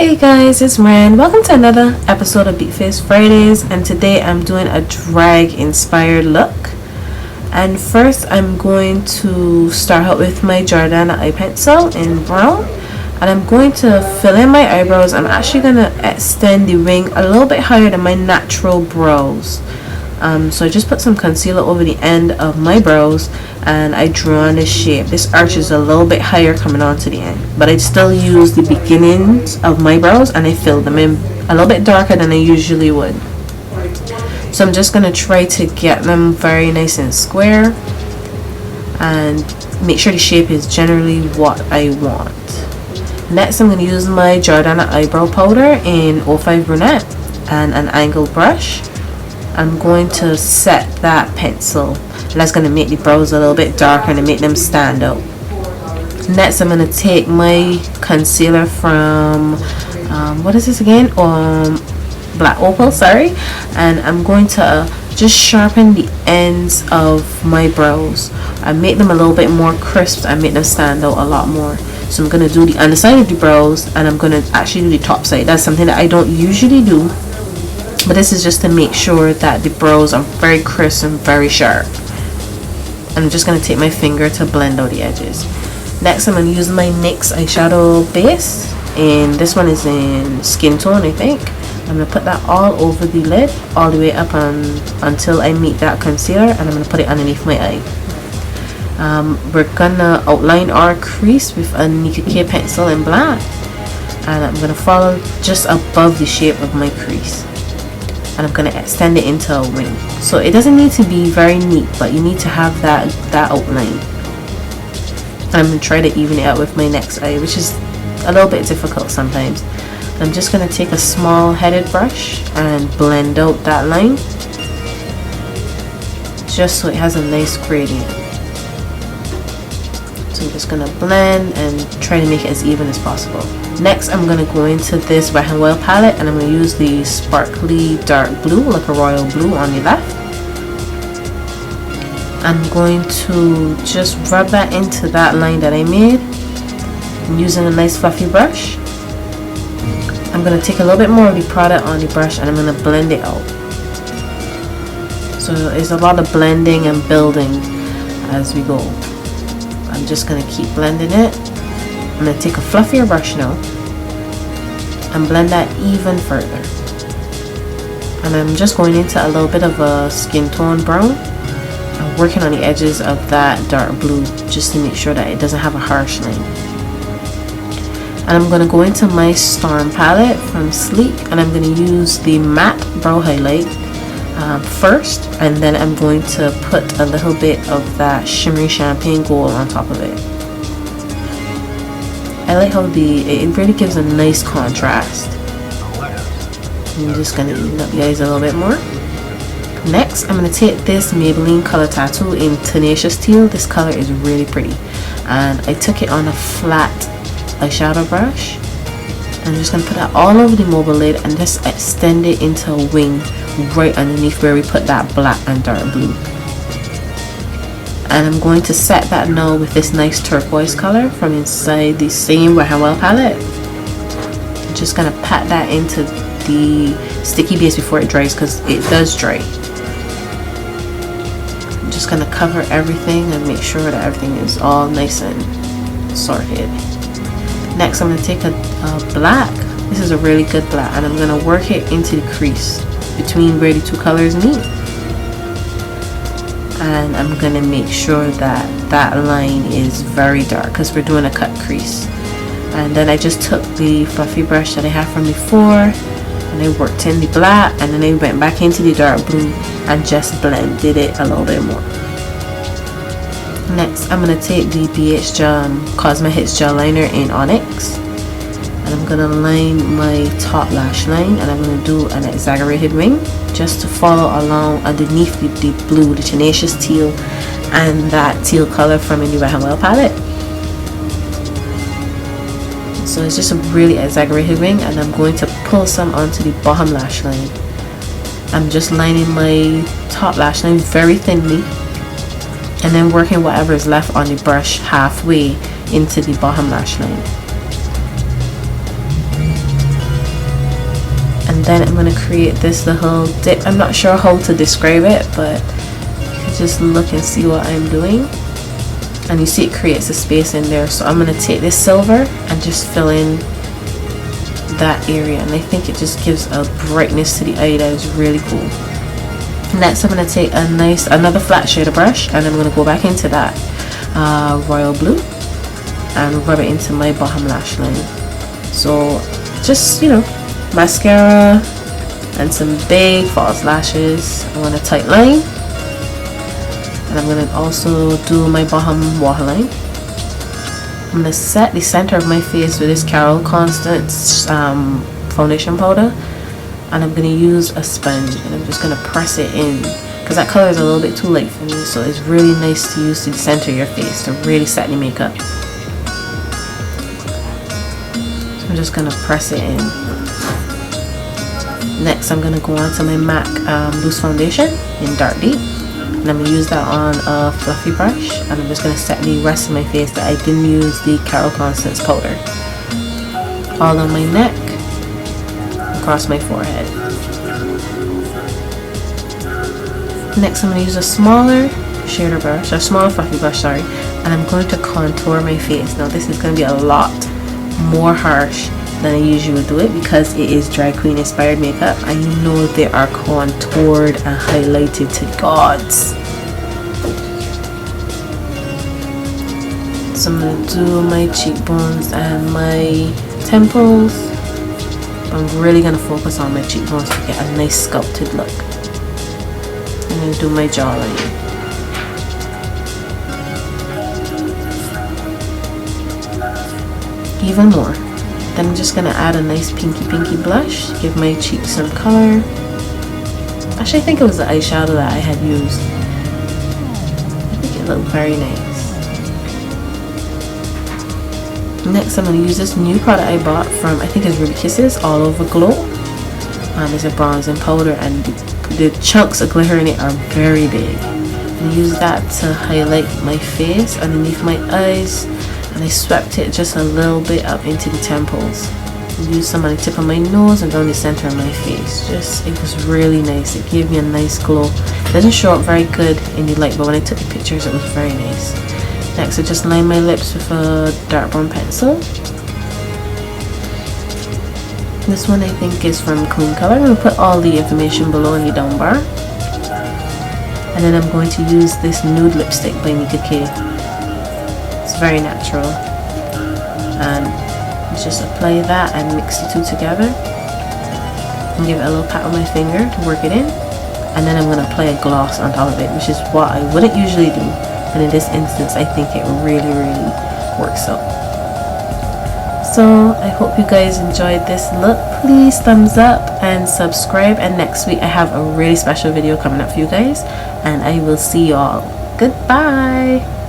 Hey guys, it's Ren. Welcome to another episode of Beat Face Fridays, and today I'm doing a drag inspired look. And first I'm going to start out with my Jordana eye pencil in brown, and I'm going to fill in my eyebrows. I'm actually going to extend the wing a little bit higher than my natural brows. So I just put some concealer over the end of my brows and I drew on this shape. This arch is a little bit higher coming on to the end, but I still use the beginnings of my brows and I filled them in a little bit darker than I usually would. So I'm just going to try to get them very nice and square and make sure the shape is generally what I want. Next I'm going to use my Jordana Eyebrow powder in 05 Brunette and an angled brush. I'm going to set that pencil. That's going to make the brows a little bit darker and make them stand out. Next I'm going to take my concealer from what is this again, Black Opal, sorry, and I'm going to just sharpen the ends of my brows and make them a little bit more crisp and make them stand out a lot more. So I'm going to do the underside of the brows and I'm going to actually do the top side. That's something that I don't usually do, but this is just to make sure that the brows are very crisp and very sharp. I'm just going to take my finger to blend out the edges. Next I'm going to use my NYX eyeshadow base, and this one is in Skin Tone, I think. I'm going to put that all over the lid, all the way up until I meet that concealer, and I'm going to put it underneath my eye. We're going to outline our crease with a Nika K pencil in black, and I'm going to follow just above the shape of my crease. And I'm going to extend it into a wing. So it doesn't need to be very neat, but you need to have that outline. And I'm going to try to even it out with my next eye, which is a little bit difficult sometimes. I'm just going to take a small headed brush and blend out that line, just so it has a nice gradient. So I'm just going to blend and try to make it as even as possible. Next I'm going to go into this Wet n Wild palette and I'm going to use the sparkly dark blue, like a royal blue, on the left. I'm going to just rub that into that line that I made. I'm using a nice fluffy brush. I'm going to take a little bit more of the product on the brush and I'm going to blend it out. So it's a lot of blending and building as we go. I'm just going to keep blending it. I'm going to take a fluffier brush now and blend that even further. And I'm just going into a little bit of a skin tone brown. I'm working on the edges of that dark blue just to make sure that it doesn't have a harsh line. And I'm going to go into my Storm palette from Sleek and I'm going to use the matte brow highlight first, and then I'm going to put a little bit of that shimmery champagne gold on top of it. I like how it really gives a nice contrast. I'm just going to even up the eyes a little bit more. Next I'm going to take this Maybelline color tattoo in Tenacious Teal. This color is really pretty, and I took it on a flat eyeshadow brush. I'm just going to put that all over the mobile lid and just extend it into a wing right underneath where we put that black and dark blue. And I'm going to set that now with this nice turquoise color from inside the same Wet n Wild palette. I'm just going to pat that into the sticky base before it dries, because it does dry. I'm just going to cover everything and make sure that everything is all nice and sorted. Next I'm going to take a black. This is a really good black, and I'm going to work it into the crease between where the two colors meet. And I'm going to make sure that that line is very dark because we're doing a cut crease. And then I just took the fluffy brush that I had from before and I worked in the black, and then I went back into the dark blue and just blended it a little bit more. Next I'm going to take the BH Cosmetics gel liner in Onyx, and I'm going to line my top lash line, and I'm going to do an exaggerated wing just to follow along underneath the blue, the Tenacious Teal, and that teal color from the Wet n Wild palette. So it's just a really exaggerated wing, and I'm going to pull some onto the bottom lash line. I'm just lining my top lash line very thinly and then working whatever is left on the brush halfway into the bottom lash line. then I'm going to create this little dip. I'm not sure how to describe it, but you can just look and see what I'm doing, and you see it creates a space in there. So I'm going to take this silver and just fill in that area, and I think it just gives a brightness to the eye that is really cool. Next, I'm going to take another flat shader brush, and I'm going to go back into that royal blue and rub it into my bottom lash line. So just, you know, mascara and some big false lashes. I want a tight line, and I'm going to also do my bottom waterline. I'm going to set the center of my face with this Carroll Constance foundation powder, and I'm going to use a sponge, and I'm just going to press it in because that color is a little bit too light for me, so it's really nice to use to the center of your face to really set the makeup. So I'm just going to press it in. Next, I'm going to go on to my MAC loose foundation in dark deep, and I'm going to use that on a fluffy brush, and I'm just going to set the rest of my face that I didn't use the Carroll Constance powder all on my neck, across my forehead. Next, I'm going to use a smaller shader brush, a smaller fluffy brush, sorry, and I'm going to contour my face. Now this is going to be a lot more harsh than I usually would do it because it is drag queen inspired makeup, and you know they are contoured and highlighted to the gods. So I'm going to do my cheekbones and my temples. I'm really going to focus on my cheekbones to get a nice sculpted look. I'm going to do my jawline. Even more. Then I'm just going to add a nice pinky blush to give my cheeks some color. Actually, I think it was the eyeshadow that I had used. I think it looked very nice. Next, I'm going to use this new product I bought from, I think it's Ruby Kisses, All Over Glow. It's a bronzing powder, and the chunks of glitter in it are very big. And use that to highlight my face underneath my eyes, and I swept it just a little bit up into the temples. And use some on the tip of my nose and down the center of my face. It was really nice. It gave me a nice glow. It doesn't show up very good in the light, but when I took the pictures, it was very nice. Next, I just line my lips with a dark brown pencil. This one I think is from Clean Color. I'm going to put all the information below in the down bar. And then I'm going to use this nude lipstick by Nika K. It's very natural. And just apply that and mix the two together. And give it a little pat with my finger to work it in. And then I'm going to apply a gloss on top of it, which is what I wouldn't usually do. And in this instance, I think it really works out. So I hope you guys enjoyed this look. Please thumbs up and subscribe. And next week I have a really special video coming up for you guys. And I will see y'all. Goodbye.